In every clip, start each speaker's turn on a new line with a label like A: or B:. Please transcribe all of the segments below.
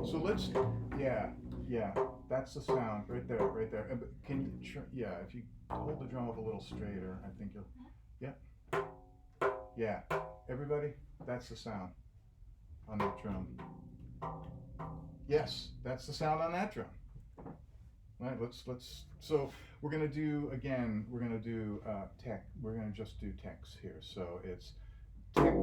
A: So let's, yeah, that's the sound right there, right there. Can you, yeah, if you hold the drum up a little straighter, I think you'll, yeah, yeah. Everybody, that's the sound on that drum. Yes, that's the sound on that drum. Right, so we're gonna do, again, we're gonna do tech, we're gonna just do techs here. So it's tech,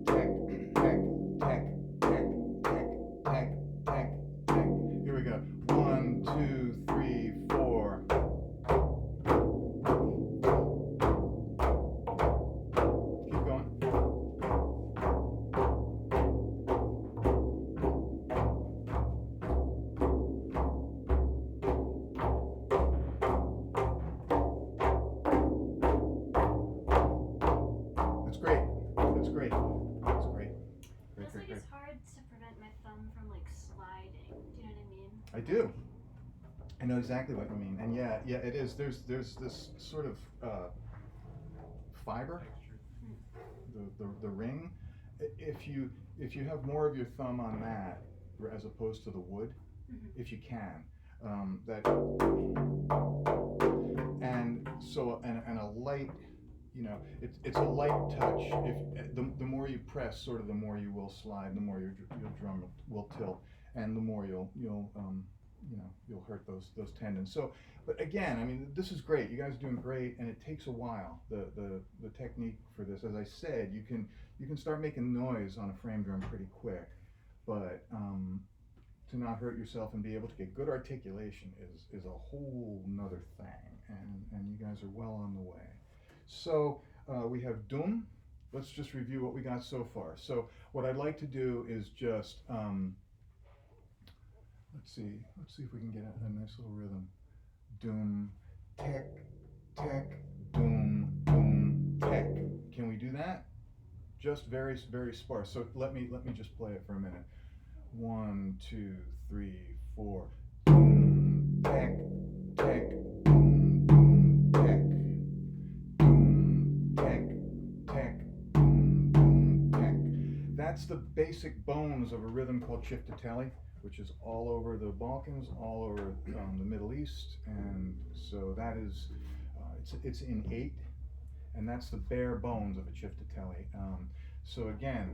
A: tech, tech, tech, tech, tech, tech, tech, tech. Here we go. 1, 2, 3, 4. Keep going. That's great. That's great. That's great.
B: Feels like it's hard to prevent my thumb from like sliding. Do you know what I mean?
A: I do. I know exactly what you mean, and yeah, it is. There's this sort of fiber, the ring. If you have more of your thumb on that as opposed to the wood, if you can, that, and so and a light, it's a light touch. If the more you press, sort of the more you will slide, the more your drum will tilt, and the more you'll hurt those tendons. So, but again, I mean, this is great. You guys are doing great, and it takes a while. The technique for this, as I said, you can start making noise on a frame drum pretty quick, but to not hurt yourself and be able to get good articulation is a whole nother thing, and you guys are well on the way. So we have dum. Let's just review what we got so far. So what I'd like to do is just let's see if we can get a nice little rhythm. Doom, tech, tech, doom, doom, tech. Can we do that? Just very sparse. So let me just play it for a minute. 1, 2, 3, 4. Doom, tech, tech, doom, doom, tech. Doom, tech, tech, doom, doom, tech. That's the basic bones of a rhythm called Chiftatelli, which is all over the Balkans, all over the Middle East, and so that is, it's in 8, and that's the bare bones of a Chiftatelli. So again,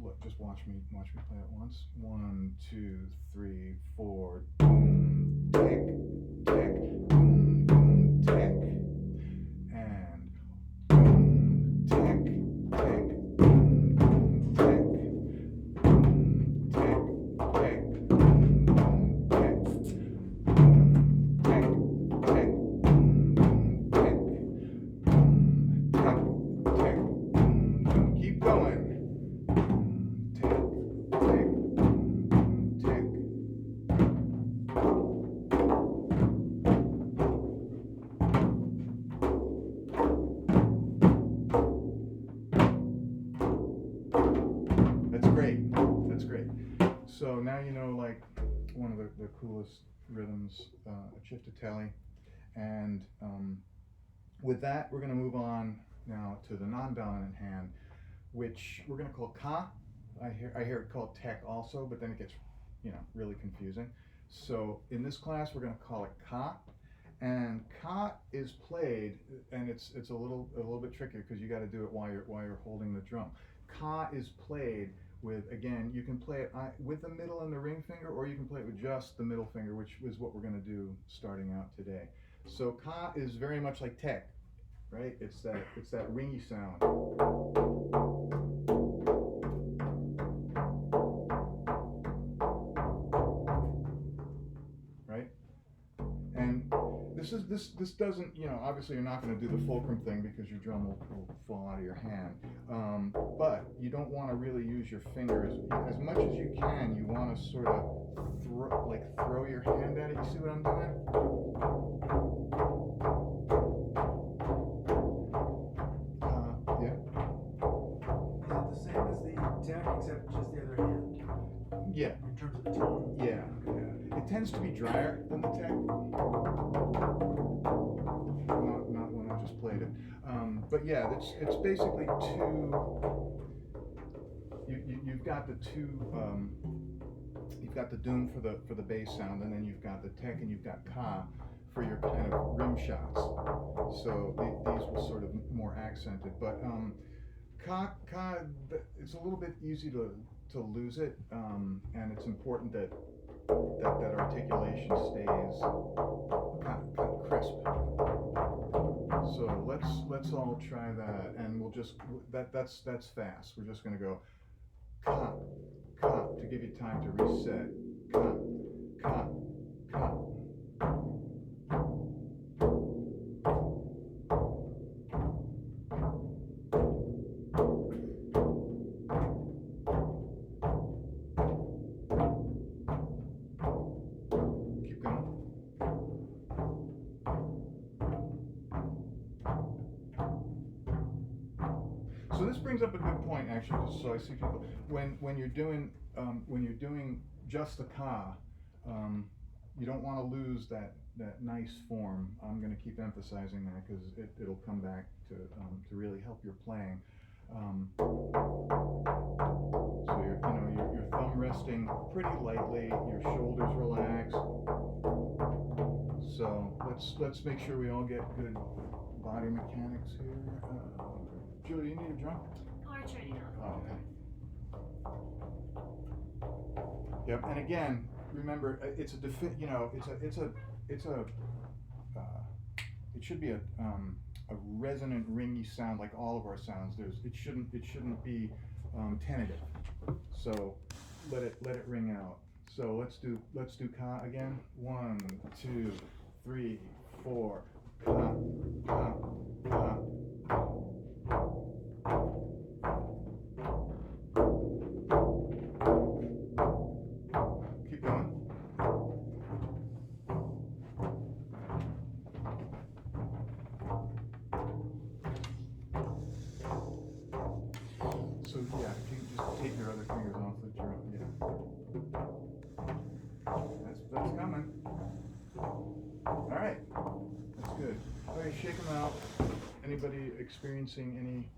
A: look, just watch me play it once. 1, 2, 3, 4. Boom, tech, tech, boom, boom, tech, and boom, tech, tech, boom, boom, tech, boom, tech, tech, boom, boom, tech, boom, tech, tech, boom, boom, tech, boom, tech, tech, boom, boom. Keep going. Boom, tech, tech, boom, boom, tech. That's great. That's great. So now you know, like, one of the coolest rhythms, Chiftatelli, and with that we're going to move on now to the non-dominant hand, which we're going to call ka. I hear it called tech also, but then it gets really confusing. So in this class we're going to call it ka, and ka is played, and it's a little bit trickier because you got to do it while you're holding the drum. Ka is played with, again, you can play it with the middle and the ring finger, or you can play it with just the middle finger, which is what we're going to do starting out today. So ka is very much like tech, right? It's that ringy sound. Right? And this doesn't, obviously you're not going to do the fulcrum thing because your drum will fall out of your hand. But you don't want to really use your fingers as much as you can. You want to sort of throw your hand at it. You see what I'm doing? Yeah.
C: Is it the same as the tech, except just the other hand?
A: Yeah.
C: In terms of the tone?
A: Yeah. It tends to be drier than the tech. Not when I just played it. But yeah, it's basically two. You've got the two you've got the doom for the bass sound, and then you've got the tek, and you've got ka for your kind of rim shots. So these were sort of more accented, but ka, it's a little bit easy to lose it, and it's important that articulation stays crisp. So let's all try that, and we'll just that's fast. We're just gonna go ka to give you time to reset. Ka. Keep going. So this brings up a good point, actually. Just so I see people when you're doing just the ka, you don't want to lose that nice form. I'm going to keep emphasizing that because it'll come back to really help your playing. So your thumb resting pretty lightly, your shoulders relaxed. So let's make sure we all get good body mechanics here. Julie, you need a drum?
B: Oh, we're trading out.
A: Oh, okay. Yep. And again, remember, it's a it should be a resonant, ringy sound like all of our sounds. It shouldn't be tentative. So let it ring out. So let's do ka again. 1, 2, 3, 4. Ka. Keep going. So yeah, if you can just take your other fingers off the drum, yeah. That's coming. All right, that's good. All right, shake them out. Anybody experiencing any?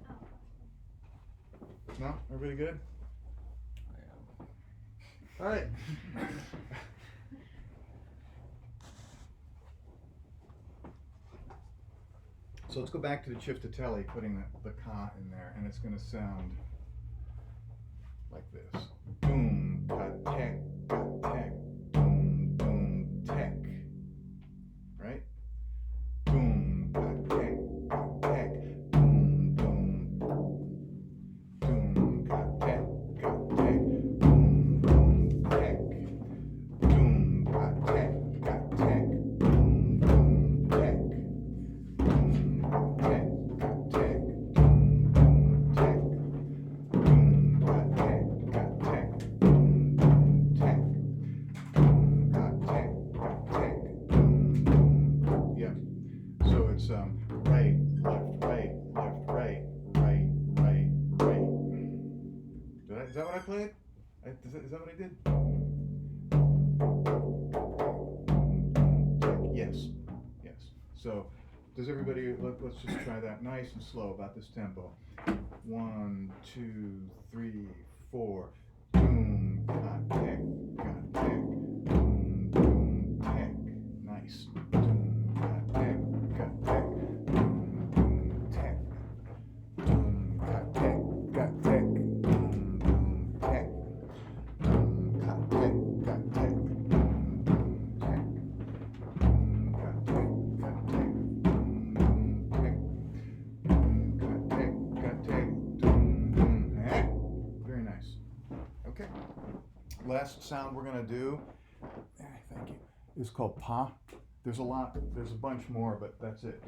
A: No, everybody good? All right. So let's go back to the Chiftatelli, putting the ka in there, and it's going to sound like this. Boom, ka, tek, boom, boom, tek. Right? Boom, ka, tek, boom, boom. Boom, ka, tek, boom, boom, tek. Boom, ka, tek, boom, boom, tek. Right, left, right, left, right, right, right, right. Is that what I played? Is that what I did? Yes, yes. So, does everybody? Let's just try that nice and slow, about this tempo. 1, 2, 3, 4. Boom, got tech, boom, boom, tech. Nice. Boom, got tech, boom, boom, tech. Boom, got tech, boom, boom, tech. Boom, got tech, boom, boom, tech. Boom, got tech, boom, boom, tech. Boom, got tech, boom, boom, heck. Very nice. Okay. Last sound we're gonna do, thank you, is called pa. There's a bunch more, but that's it.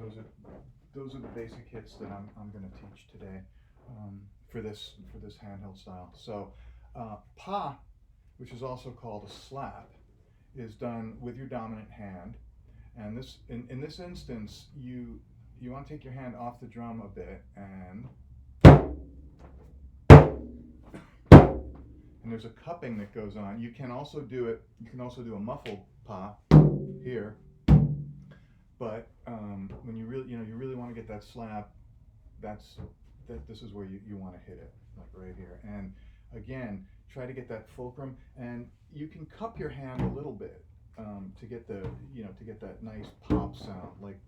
A: Those are the basic hits that I'm gonna teach today, for this handheld style. So, pa, which is also called a slap, is done with your dominant hand, and this in this instance you want to take your hand off the drum a bit, and there's a cupping that goes on. You can also do a muffled pa here, but when you really want to get that slap, this is where you want to hit it, like right here. And again, try to get that fulcrum, and you can cup your hand a little bit to get the, to get that nice pop sound, like,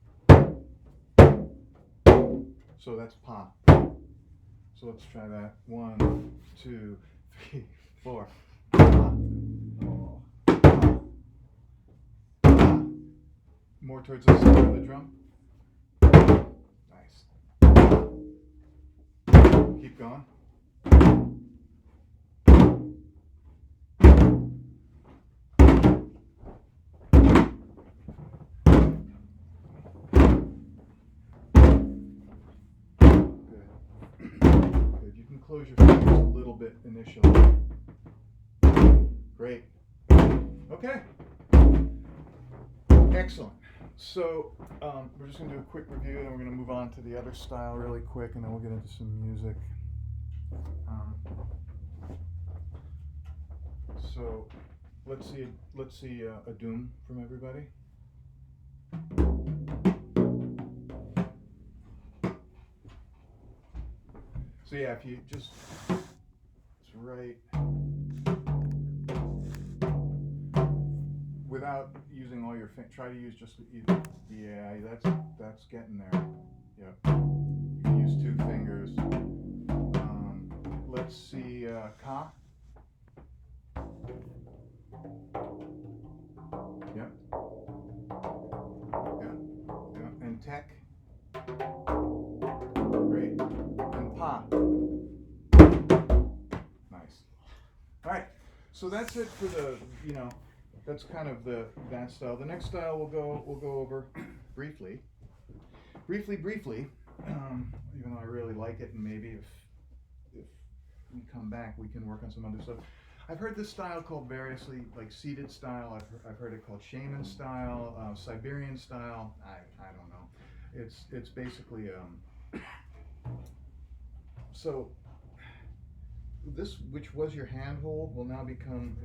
A: so that's pop. So let's try that. 1, 2, 3, 4. Pop. Pop. Pop. More towards the center of the drum. Nice. Keep going. Good. You can close your fingers a little bit initially. Great. Okay. Excellent. So we're just going to do a quick review, and we're going to move on to the other style really quick, and then we'll get into some music. So let's see a doom from everybody. So yeah, if you just, it's right, without using all your fingers, try to use just either, yeah, that's getting there. Yep. You can use 2 fingers. Let's see, ka. Yep. Yeah. And tek. Great. And pa. Nice. All right. So that's it for the, that's kind of that style. The next style we'll go over briefly, even though I really like it, and maybe if we come back, we can work on some other stuff. I've heard this style called variously, like seated style. I've heard it called shaman style, Siberian style. I don't know. It's basically so this, which was your handhold, will now become,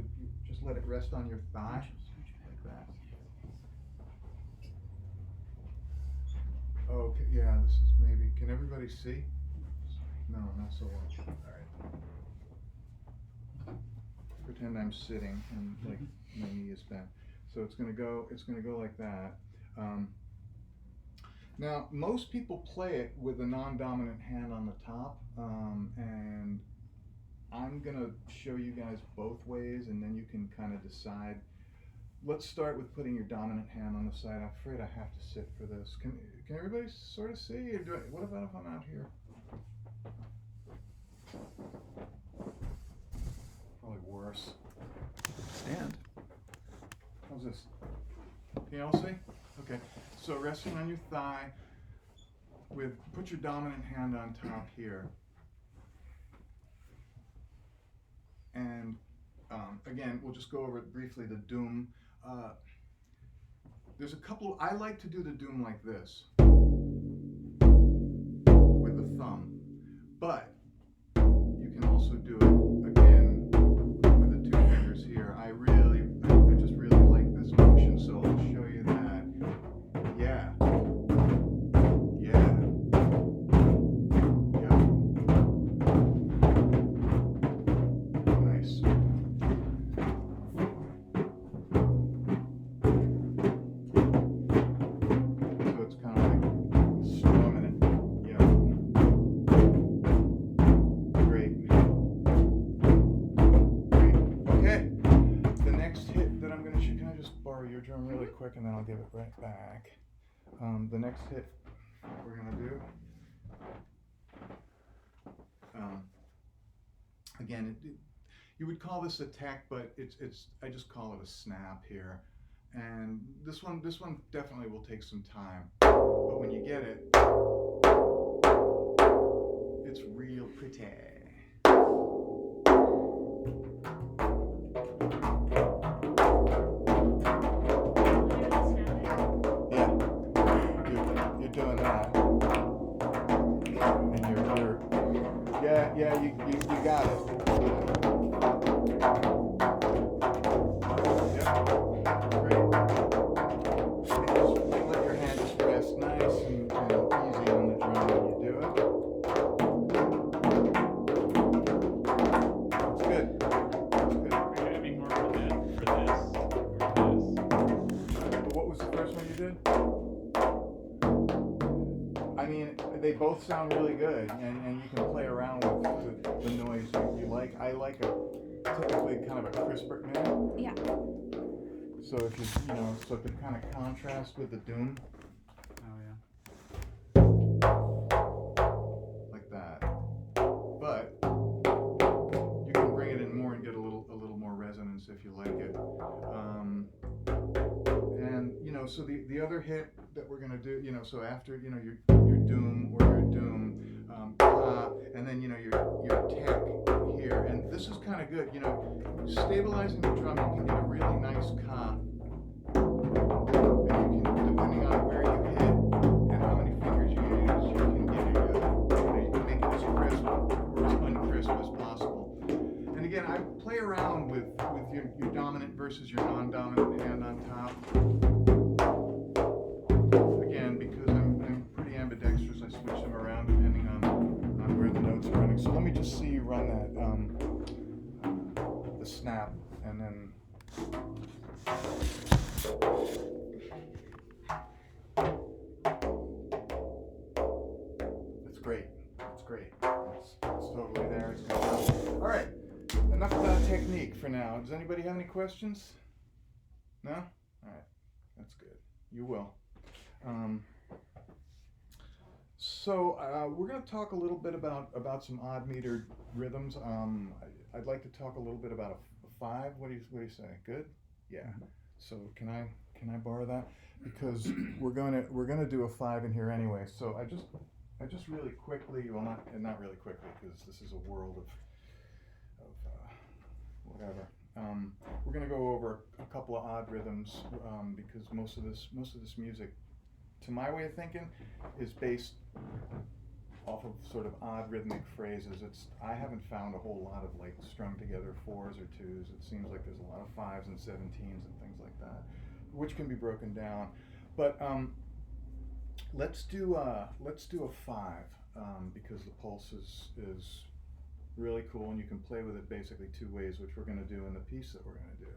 A: just let it rest on your thigh like that. Okay, yeah, this is maybe, can everybody see? No, not so well. All right. Pretend I'm sitting and like my knee is bent. So it's gonna go like that. Now most people play it with a non-dominant hand on the top, and I'm gonna show you guys both ways, and then you can kind of decide. Let's start with putting your dominant hand on the side. I'm afraid I have to sit for this. Can everybody sort of see? What about if I'm out here? Probably worse. Stand. How's this? Can you all see? Okay. So resting on your thigh, put your dominant hand on top here. And again, we'll just go over it briefly, the doom. There's a couple, I like to do the doom like this, with the thumb, but you can also do it, again, with the 2 fingers here. I just really like this motion, so I'll show you that. Yeah. Yeah. Yeah. Nice. So it's kind of like strumming it. Yeah. Great. Great. Okay. The next hit that I'm going to shoot, can I just borrow your drum really quick, and then I'll give it right back. The next hit we're going to do, again, you would call this a tech, but I just call it a snap here. And this one definitely will take some time, but when you get it, it's real pretty. Yeah, you're doing that, and yeah, you got it. they both sound really good, and you can play around with the noise you like. I like typically kind of a crisper note.
D: Yeah.
A: So if so it can kind of contrast with the doom.
C: Oh yeah.
A: Like that. But you can bring it in more and get a little more resonance if you like it. And so the other hit that we're gonna do, so after your doom or your doom, and then your tech here, and this is kind of good. Stabilizing the drum, you can get a really nice ka, and you can, depending on where you hit and how many fingers you use, you can get you can make it as crisp or as uncrisp as possible. And again, I play around with your dominant versus your non-dominant hand on top. Again, because I'm pretty ambidextrous, I switch them around depending on where the notes are running. So let me just see you run that the snap, and then that's great. That's great. It's totally there. It's good. All right. Enough about technique for now. Does anybody have any questions? No? All right. That's good. You will. So we're going to talk a little bit about some odd metered rhythms. I'd like to talk a little bit about a 5. What do you say? Good? Yeah. So can I borrow that? Because we're gonna do a 5 in here anyway. So I just really quickly, well, not really quickly, because this is a world of whatever. We're gonna go over a couple of odd rhythms because most of this music, to my way of thinking, is based off of sort of odd rhythmic phrases. I haven't found a whole lot of like strung together 4s or 2s. It seems like there's a lot of 5s and 17s and things like that, which can be broken down. But let's do a 5 because the pulse is really cool, and you can play with it basically 2 ways, which we're going to do in the piece that we're going to do.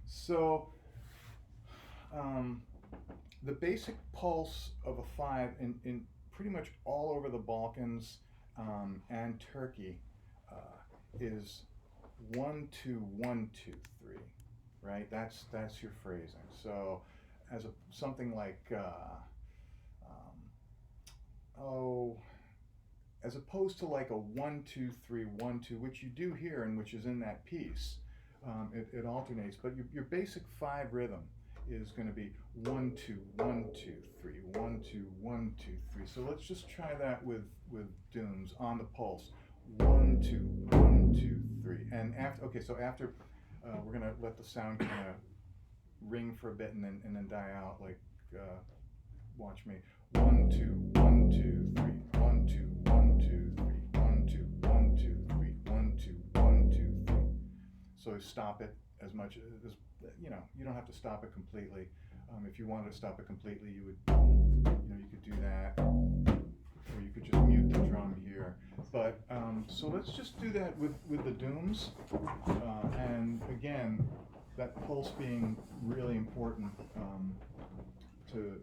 A: So the basic pulse of a 5 in pretty much all over the Balkans and Turkey is 1 2 1 2 3, right? That's your phrasing. So as something like as opposed to like a 1 2 3 1 2, which you do here and which is in that piece, it alternates. But your basic 5 rhythm is going to be 1 2 1 2 3 1 2 1 2 3. So let's just try that with dooms on the pulse. 1 2 1 2 3. And after we're going to let the sound kind of ring for a bit and then die out. Like watch me. 1 2 1 2 3 1 2 1 2 3 1 2 1 2 3 1 2 1 2 3. So stop it as much as you don't have to stop it completely. If you wanted to stop it completely, you could do that, or you could just mute the drum here. But so let's just do that with the dooms, and again, that pulse being really important to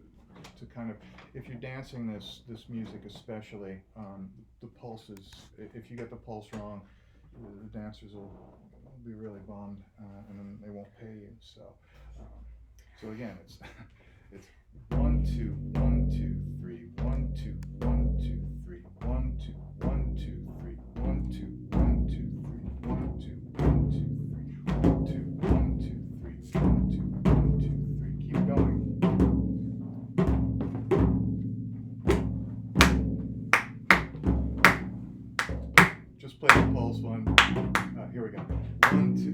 A: kind of, if you're dancing this music especially, the pulse is, if you get the pulse wrong, the dancers will be really bummed, and then they won't pay you. So again, it's 1 2 1 2 3 1 2 1 2 3 1 2 1 2 3 1 2 1 2 3 1 2 1 2 3 1 2 1 2 3 1 2 1 2 3. Keep going. Just play the pulse one. Here we go. 1 2.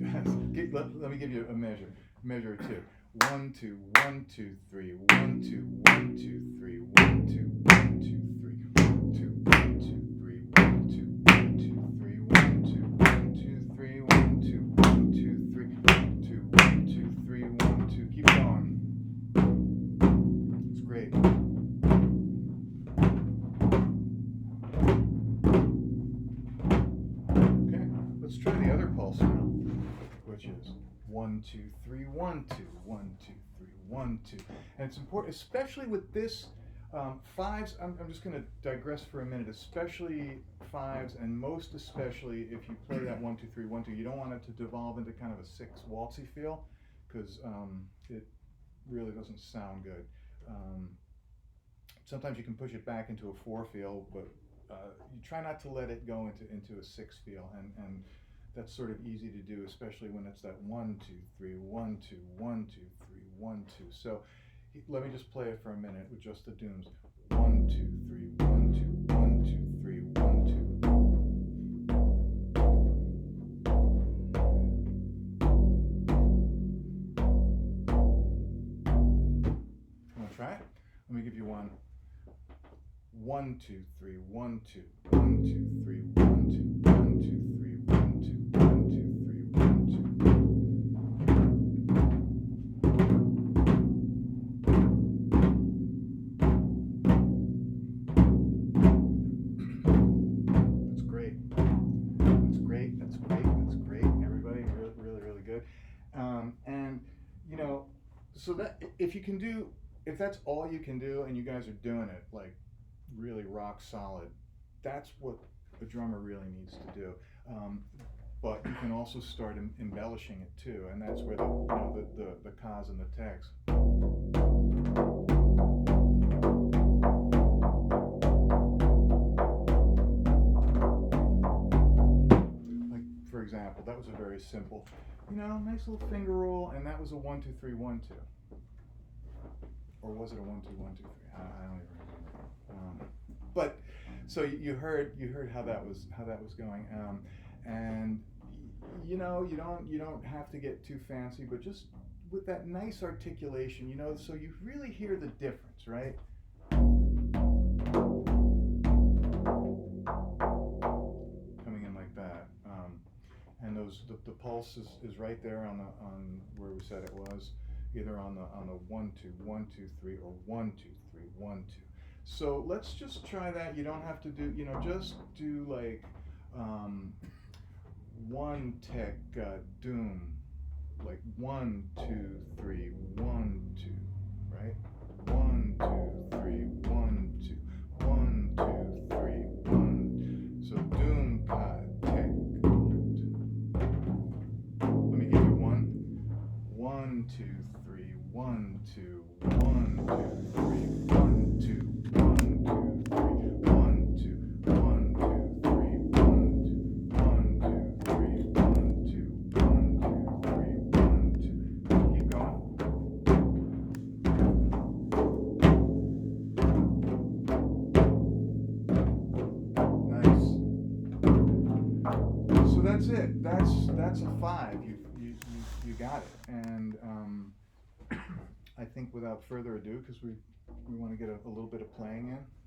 A: Let me give you a measure. Measure 2. 1 2 1 2 3 1 2 1 2 3 1 2 1 2 3 1 2 1 2 3 1 2 1 2 3 1 2 1 2 3 1 2 1 2 3 1 2 1 2 3 1 2. Keep going. It's great. Okay, let's try the other pulse now, which is 1 2 3 1 2 1 2 3 1 2. And it's important, especially with this Fives, I'm just going to digress for a minute, especially fives, and most especially if you play that 1 2 3 1 2. You don't want it to devolve into kind of a six waltzy feel, because it really doesn't sound good. Sometimes you can push it back into a four feel, but you try not to let it go into a six feel, and that's sort of easy to do, especially when it's that 1 2 3 1 2 1 2 3 1 2. So let me just play it for a minute with just the dooms. 1 2 3 1 2 1 2 3 1 2. Want to try it? Let me give you one. 1 2 3 1 2 1 2 3 1 2 1 2 3 1 2 1 2 3 1 2. That's great. That's great. That's great. That's great. Everybody, really, really, really good. And you know, so that if you can do, if that's all you can do, and you guys are doing it like really rock solid, that's what a drummer really needs to do. But you can also start embellishing it too, and that's where the cause and the text. Like for example, that was a very simple, nice little finger roll, and that was a 1 2 3 1 2. Or was it a 1 2 1 2 3? I don't even remember. But so you heard how that was going, and you don't have to get too fancy, but just with that nice articulation, so you really hear the difference, right? Coming in like that, and the pulse is right there on where we said it was, either on the 1 2 1 2 3 or 1 2 3 1 2. So let's just try that. You don't have to do, just do like one tech doom, like 1 2 3 1 2, right? 1 2 3 1 2 1 2 3 1. So doom tech. Let me give you one. 1 2 3 1 2 1 2 3 1 2 1 2 3 1 2 1 2 3 1 2 1 2 3 1 2 1 2 3 1 2. Keep going. Nice. So that's it. That's a 5. You got it. And I think without further ado, because we want to get a little bit of playing in.